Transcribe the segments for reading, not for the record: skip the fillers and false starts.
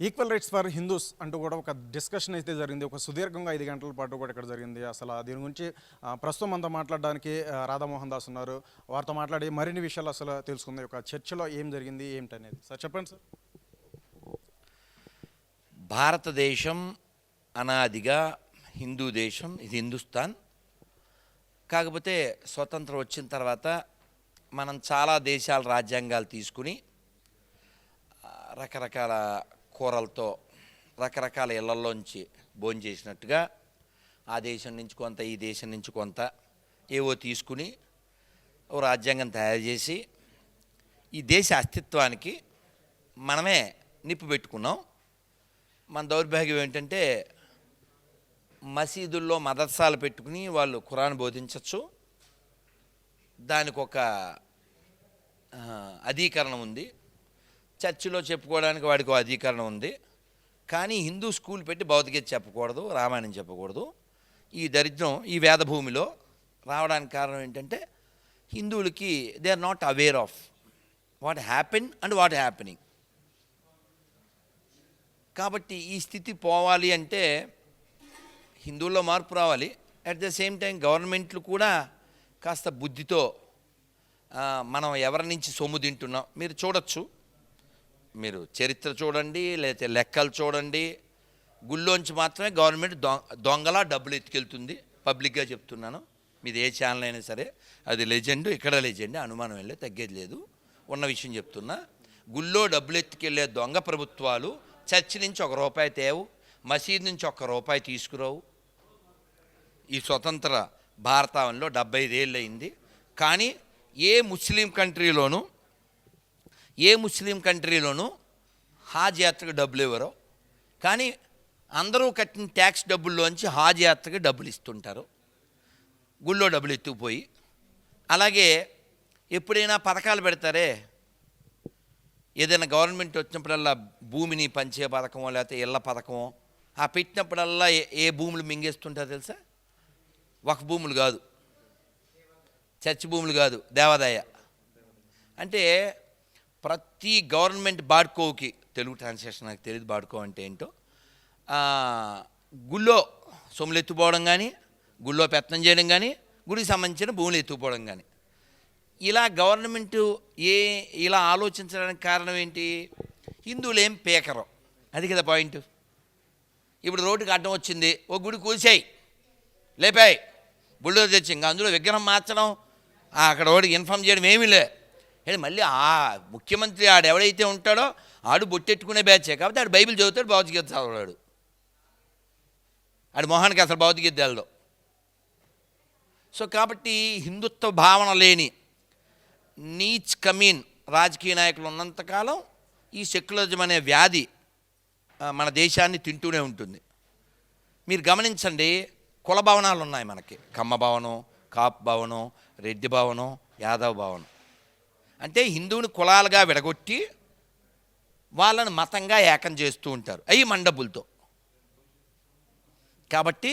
Equal rights for Hindus అంటూ కూడా ఒక డిస్కషన్ అయితే జరిగింది. ఒక సుదీర్ఘంగా 5 గంటల పాటు కూడా ఇక్కడ జరిగింది. అసలు దీని గురించి ప్రస్తుతం అంతా మాట్లాడడానికి రాధామోహన్ దాస్ ఉన్నారు. వారితో మాట్లాడి మరిన్ని విషయాలు అసలు తెలుసుకుంది. ఒక చర్చలో ఏం జరిగింది ఏమిటనేది. సార్ చెప్పండి సార్. భారతదేశం అనాదిగా హిందూ దేశం, ఇది హిందుస్థాన్. కాకపోతే స్వతంత్రం వచ్చిన తర్వాత మనం చాలా దేశాల రాజ్యాంగాలు తీసుకుని రకరకాల కూరలతో రకరకాల ఇళ్లలోంచి భోజనం చేసినట్టుగా ఆ దేశం నుంచి కొంత, ఈ దేశం నుంచి కొంత ఏవో తీసుకుని ఓ రాజ్యాంగం తయారు చేసి ఈ దేశ అస్తిత్వానికి మనమే నిప్పు పెట్టుకున్నాం. మన దౌర్భాగ్యం ఏంటంటే మసీదుల్లో మదర్సాలు పెట్టుకుని వాళ్ళు ఖురాన్ బోధించవచ్చు, దానికి ఒక అధీకరణం ఉంది. చర్చిలో చెప్పుకోవడానికి వాడికి ఒక అధీకరణం ఉంది. కానీ హిందూ స్కూల్ పెట్టి భౌతికత చెప్పకూడదు, రామాయణం చెప్పకూడదు. ఈ దరిద్రం ఈ వేదభూమిలో రావడానికి కారణం ఏంటంటే హిందువులకి they are not aware of what happen and what happening. కాబట్టి ఈ స్థితి పోవాలి అంటే హిందువుల్లో మార్పు రావాలి. అట్ ద సేమ్ టైం గవర్నమెంట్లు కూడా కాస్త బుద్ధితో మనం ఎవరి నుంచి సొమ్ము తింటున్నాం మీరు చూడొచ్చు. మీరు చరిత్ర చూడండి, లేకపోతే లెక్కలు చూడండి. గుళ్ళోంచి మాత్రమే గవర్నమెంట్ దొంగలా డబ్బులు ఎత్తుకెళ్తుంది. పబ్లిక్గా చెప్తున్నాను, మీది ఏ ఛానల్ అయినా సరే. అది లెజెండ్, ఇక్కడ లెజెండ్, అనుమానం వెళ్ళే తగ్గేది లేదు. ఉన్న విషయం చెప్తున్నా. గుళ్ళో డబ్బులు ఎత్తుకెళ్ళే దొంగ ప్రభుత్వాలు చర్చి నుంచి ₹1 తేవు, మసీద్ నుంచి ₹1 తీసుకురావు. ఈ స్వతంత్ర భారతావనిలో 75 ఏళ్ళు అయింది. కానీ ఏ ముస్లిం కంట్రీలోనూ హాజ్ యాత్రకు డబ్బులు ఇవ్వరు. కానీ అందరూ కట్టిన ట్యాక్స్ డబ్బుల్లోంచి హాజ్ యాత్రకి డబ్బులు ఇస్తుంటారు, గుళ్ళో డబ్బులు ఎత్తుకుపోయి. అలాగే ఎప్పుడైనా పథకాలు పెడతారే, ఏదైనా గవర్నమెంట్ వచ్చినప్పుడల్లా భూమిని పంచే పథకమో లేకపోతే ఇళ్ళ పథకమో, ఆ పెట్టినప్పుడల్లా ఏ భూములు మింగేస్తుంటారో తెలుసా? వక్ఫ్ భూములు కాదు, చర్చ్ భూములు కాదు, దేవాదాయ. అంటే ప్రతి గవర్నమెంట్ బాడ్కోకి, తెలుగు ట్రాన్స్లేషన్ నాకు తెలియదు బాడ్కో అంటే ఏంటో, గుళ్ళో సొమ్ములు ఎత్తుపోవడం కానీ, గుళ్ళో పెత్తనం చేయడం కానీ, గుడికి సంబంధించిన భూములు ఎత్తుకుపోవడం కానీ, ఇలా గవర్నమెంటు ఇలా ఆలోచించడానికి కారణం ఏంటి? హిందువులు ఏం పేకరు, అది కదా పాయింట్. ఇప్పుడు రోడ్డుకి అడ్డం వచ్చింది, ఓ గుడి కూల్చాయి, లేపాయి, బుల్డోజర్ తెచ్చి ఇంకా అందులో విగ్రహం మార్చడం, అక్కడ వాడికి ఇన్ఫామ్ చేయడం ఏమీ లే. మళ్ళీ ఆ ముఖ్యమంత్రి ఎవడైతే ఉంటాడో ఆడు బొట్టెట్టుకునే బ్యాచే కాబట్టి ఆడు బైబిల్ చదువుతాడు, భౌతికత చదవడాడు. ఆడు మొహానికి అసలు భౌతికత తెలదు. సో కాబట్టి హిందుత్వ భావన లేని నీచ్ కమీన్ రాజకీయ నాయకులు ఉన్నంతకాలం ఈ సెక్యులరిజం అనే వ్యాధి మన దేశాన్ని తింటూనే ఉంటుంది. మీరు గమనించండి, కుల భవనాలు ఉన్నాయి మనకి. కమ్మ భవనం, కాప్ భవనం, రెడ్డి భవనం, యాదవ్ భవనం. అంటే హిందువుని కులాలుగా విడగొట్టి వాళ్ళని మతంగా ఏకం చేస్తూ ఉంటారు, అవి మండపులతో. కాబట్టి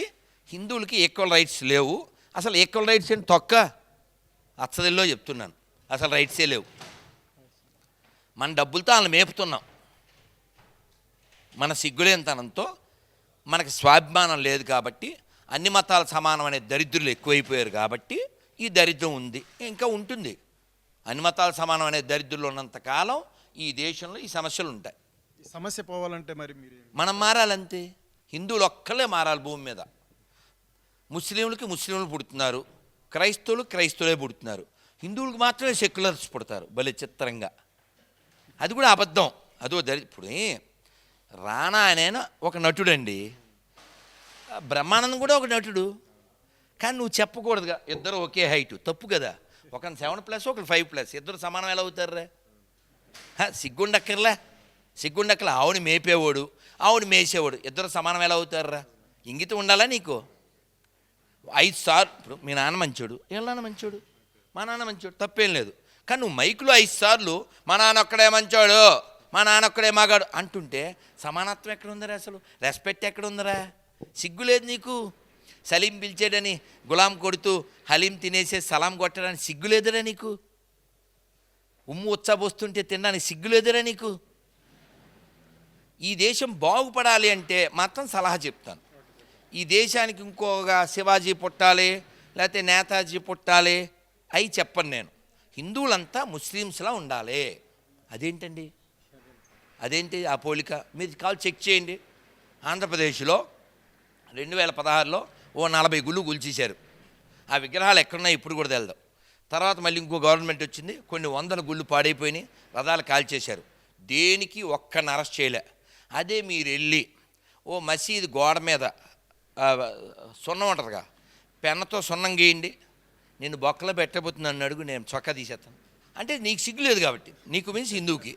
హిందువులకి ఈక్వల్ రైట్స్ లేవు. అసలు ఈక్వల్ రైట్స్ ఏంటి తొక్క అచ్చదిల్లో చెప్తున్నాను, అసలు రైట్సే లేవు. మన డబ్బులతో వాళ్ళని మేపుతున్నాం. మన సిగ్గులేనితనంతో మనకి స్వాభిమానం లేదు కాబట్టి, అన్ని మతాలు సమానం అనే దరిద్రులు ఎక్కువైపోయారు కాబట్టి ఈ దరిద్రం ఉంది, ఇంకా ఉంటుంది. అన్ని మతాలు సమానం అనే దరిద్రులు ఉన్నంతకాలం ఈ దేశంలో ఈ సమస్యలు ఉంటాయి. ఈ సమస్య పోవాలంటే మరి మనం మారాలంతే. హిందువులు ఒక్కలే మారాలి భూమి మీద. ముస్లింలు పుడుతున్నారు, క్రైస్తవులే పుడుతున్నారు. హిందువులకు మాత్రమే సెక్యులర్స్ పుడతారు, భలే చిత్రంగా. అది కూడా అబద్ధం. అదో ఇప్పుడు రానా ఆయన ఒక నటుడండి, బ్రహ్మానందం కూడా ఒక నటుడు. కానీ నువ్వు చెప్పకూడదుగా ఇద్దరు ఒకే హైటు, తప్పు కదా. ఒకరిని 7+, ఒకరు 5+, ఇద్దరు సమానం ఎలా అవుతారా? సిగ్గుండక్కర్లా. ఆవుని మేపేవాడు, ఆవుని మేసేవాడు, ఇద్దరు సమానం ఎలా అవుతారా? ఇంగితం ఉండాలా నీకు? 5 సార్లు ఇప్పుడు మీ నాన్న మంచోడు, వీళ్ళ నాన్న మంచోడు, మా నాన్న మంచోడు, తప్పేం లేదు. కానీ నువ్వు మైకులో 5 సార్లు మా నాన్న ఒక్కడే మంచోడు, మా నాన్న ఒక్కడే మగాడు అంటుంటే సమానత్వం ఎక్కడ ఉందరా? అసలు రెస్పెక్ట్ ఎక్కడ ఉందరా? సిగ్గు లేదు నీకు? సలీం పిలిచాడని గులాం కొడుతూ హలీం తినేసే సలాం కొట్టడానికి సిగ్గులేదురా నీకు? ఉమ్ము ఉచ్చబోస్తుంటే తినడానికి సిగ్గులేదురా నీకు? ఈ దేశం బాగుపడాలి అంటే మాత్రం సలహా చెప్తాను. ఈ దేశానికి ఇంకొక శివాజీ పుట్టాలి, లేకపోతే నేతాజీ పుట్టాలి అవి చెప్పను నేను. హిందువులంతా ముస్లిమ్స్లా ఉండాలి. అదేంటండి, అదేంటి ఆ పోలిక? మీరు కాల్ చెక్ చేయండి. ఆంధ్రప్రదేశ్లో 2016లో ఓ 40 గుళ్ళు కూల్చేశారు. ఆ విగ్రహాలు ఎక్కడున్నాయి ఇప్పుడు కూడా తెలదు. తర్వాత మళ్ళీ ఇంకో గవర్నమెంట్ వచ్చింది, కొన్ని 100 గుళ్ళు పాడైపోయినాయి, రథాలు కాల్చేశారు. దేనికి ఒక్కని అరెస్ట్ చేయలే. అదే మీరు వెళ్ళి ఓ మసీదు గోడ మీద సున్నం ఉంటుందిగా, పెన్నతో సున్నం గీయండి, నేను బొక్కలో పెట్టబోతున్నాను అడుగు, నేను చొక్కా తీసేస్తాను. అంటే నీకు సిగ్గు లేదు కాబట్టి, నీకు మీన్స్ హిందువుకి.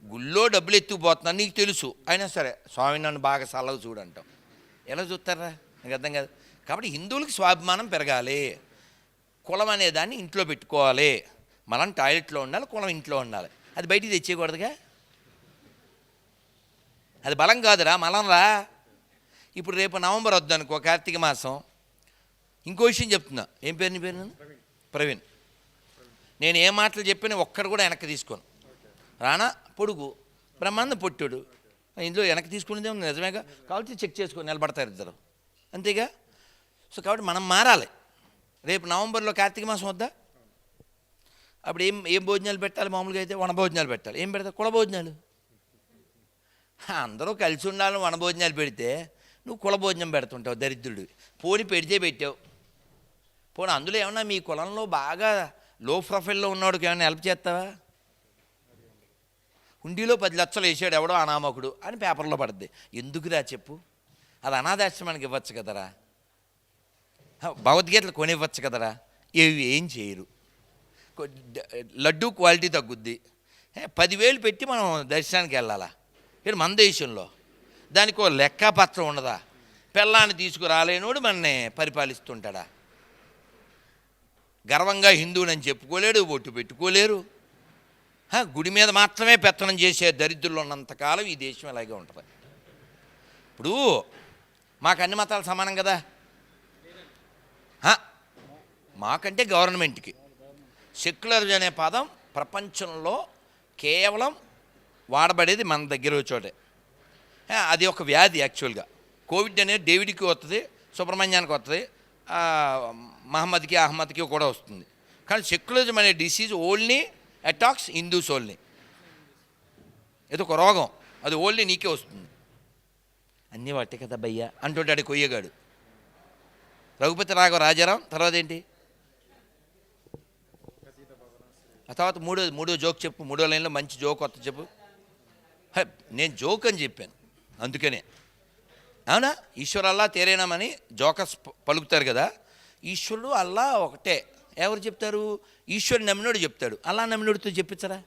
గుళ్ళో డబ్బులు ఎత్తుకుపోతున్నాను నీకు తెలుసు, అయినా సరే స్వామి నన్ను బాగా సలవు చూడంటాం. ఎలా చూస్తారా? నాకు అర్థం కాదు. కాబట్టి హిందువులకి స్వాభిమానం పెరగాలి. కులం అనేదాన్ని ఇంట్లో పెట్టుకోవాలి. మనం టాయిలెట్లో ఉండాలి, కులం ఇంట్లో ఉండాలి. అది బయటికి తెచ్చేయకూడదుగా. అది బలం కాదురా, మలం రా. ఇప్పుడు రేపు నవంబర్ వద్దనుకో, కార్తీక మాసం. ఇంకో విషయం చెప్తున్నా. ఏం పేరు నీ పేరు? ప్రవీణ్. నేను ఏ మాటలు చెప్పినా ఒక్కడు కూడా వెనక్కి తీసుకోను. రానా పొడుగు, బ్రహ్మాండం పొట్టుడు, ఇందులో వెనక్కి తీసుకునేదే ఉంది, నిజమేగా. కాబట్టి చెక్ చేసుకొని నిలబడతారు ఇద్దరు, అంతేగా. సో కాబట్టి మనం మారాలి. రేపు నవంబర్లో కార్తీక మాసం వద్దా? అప్పుడు ఏం భోజనాలు పెట్టాలి? మామూలుగా అయితే వన భోజనాలు పెట్టాలి. ఏం పెడతారు? కుల భోజనాలు. అందరూ కలిసి ఉండాలని వన భోజనాలు పెడితే నువ్వు కుల భోజనం పెడుతుంటావు, దరిద్రుడు. పోని పెడితే పెట్టావు. పోనీ అందులో ఏమన్నా మీ కులంలో బాగా లో ప్రొఫైల్లో ఉన్నవాడికి ఏమైనా హెల్ప్ చేస్తావా? హుండీలో 10 లక్షలు వేసాడు ఎవడో అనామకుడు అని పేపర్లో పడుద్ది. ఎందుకురా చెప్పు? అది అనాథాశ్రమానికి ఇవ్వచ్చు కదరా, భగవద్గీతలు కొనివ్వచ్చు కదరా. ఏం చేయరు. లడ్డూ క్వాలిటీ తగ్గుద్ది. 10,000 పెట్టి మనం దర్శనానికి వెళ్ళాలా? ఇక్కడ మన దేశంలో దానికి ఒక లెక్కపత్రం ఉండదా? పిల్లాన్ని తీసుకురాలేనోడు మనని పరిపాలిస్తుంటాడా? గర్వంగా హిందువునని చెప్పుకోలేడు, ఒట్టు పెట్టుకోలేరు. గుడి మీద మాత్రమే పెత్తనం చేసే దరిద్రులు ఉన్నంతకాలం ఈ దేశం ఇలాగే ఉంటుంది. ఇప్పుడు మాకు అన్ని మతాలు సమానం కదా. మాకంటే గవర్నమెంట్కి సెక్యులర్ అనే పదం ప్రపంచంలో కేవలం వాడబడేది మన దగ్గర చోటే. అది ఒక వ్యాధి యాక్చువల్గా. కోవిడ్ అనేది డేవిడ్కి వస్తుంది, సుబ్రహ్మణ్యానికి వస్తుంది, మహమ్మద్కి అహ్మద్కి కూడా వస్తుంది. కానీ సెక్యులరిజం అనే disease only attacks Hindus only. ఇది ఒక రోగం, అది ఓన్లీ నీకే వస్తుంది. అన్నీ వాటే కదా భయ్యా అంటుంటాడు కొయ్యగాడు. రఘుపతి రాఘవ రాజారాం. తర్వాత ఏంటి? ఆ తర్వాత మూడో జోక్ చెప్పు. 3వ లైన్లో మంచి జోక్ కొత్త చెప్పు. నేను జోక్ అని చెప్పాను అందుకనే. అవునా? ఈశ్వరల్లా తేరేనామని జోకర్స్ పలుకుతారు కదా. ఈశ్వరుడు అల్లా ఒకటే. ఎవరు చెప్తారు? ఈశ్వరుడు నమ్మినోడు చెప్తాడు. అల్లా నమ్మినోడితో చెప్పించరా?